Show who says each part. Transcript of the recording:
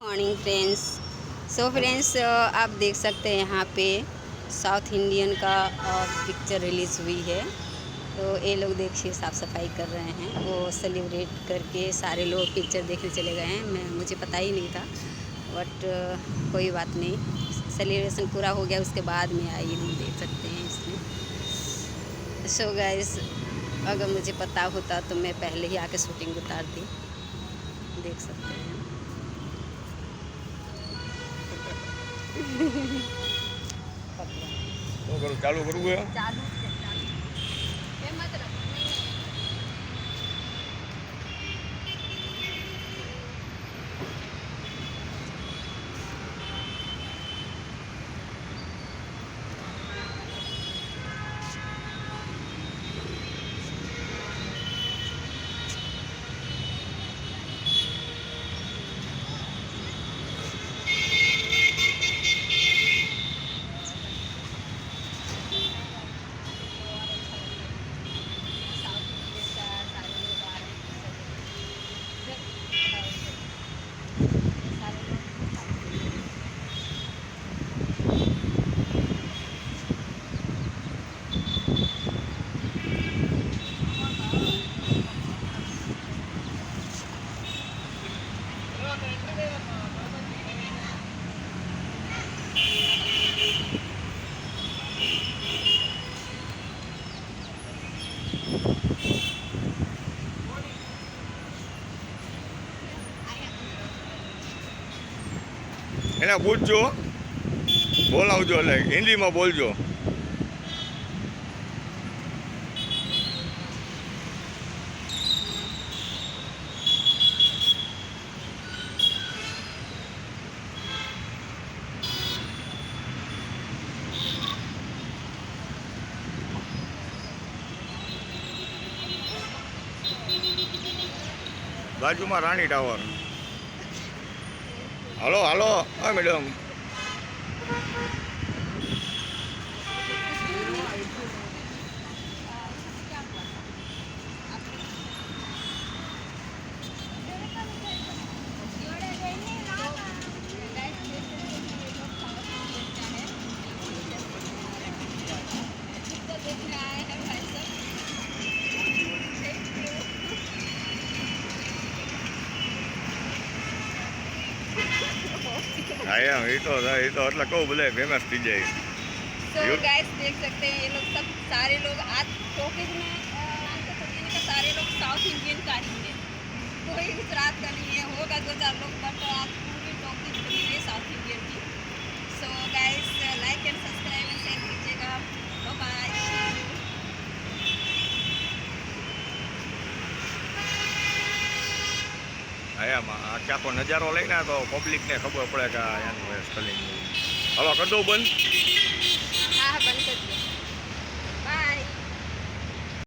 Speaker 1: Morning friends. So friends, आप देख सकते हैं यहाँ पे साउथ इंडियन का पिक्चर रिलीज़ हुई है। तो ये लोग देखिए साफ़ सफाई कर रहे हैं। वो सेलिब्रेट करके सारे लोग पिक्चर देखने चले गए हैं। मुझे पता ही नहीं था, बट कोई बात नहीं, सेलिब्रेशन पूरा हो गया उसके बाद में आई हम देख सकते हैं इसमें। सो गाइस, अगर मुझे पता होता तो मैं पहले ही आके शूटिंग उतारती। देख सकते हैं।
Speaker 2: ચાલુ કરવું હે
Speaker 1: ચાલુ છે, ચાલુ એમ જ રાખો.
Speaker 2: એને પૂછજો, બોલાવજો, એટલે હિન્દીમાં બોલજો. બાજુમાં રાણી ટાવર. હાલો હાલો, હા મેડમ. હા એમ, એ તો એટલે કહું બધા ફેમસ થઈ જાય.
Speaker 1: तो गाइस देख सकते हैं, ये लोग सब सारे लोग आज टॉकीज में सारे लोग साउथ इंडियन का ही है, कोई गुजरात का नहीं है। होगा 2-4 लोग, बट आज पूरी टॉकीज बनी हुई है साउथ इंडियन की। So guys, like and subscribe and share कीजिएगा। Bye bye.
Speaker 2: હા એમ, આખે આખો નજારો લઈને તો પબ્લિકને ખબર પડે કે આ એનું સ્ટલિંગ. હાલો કરી દઉં બંધ.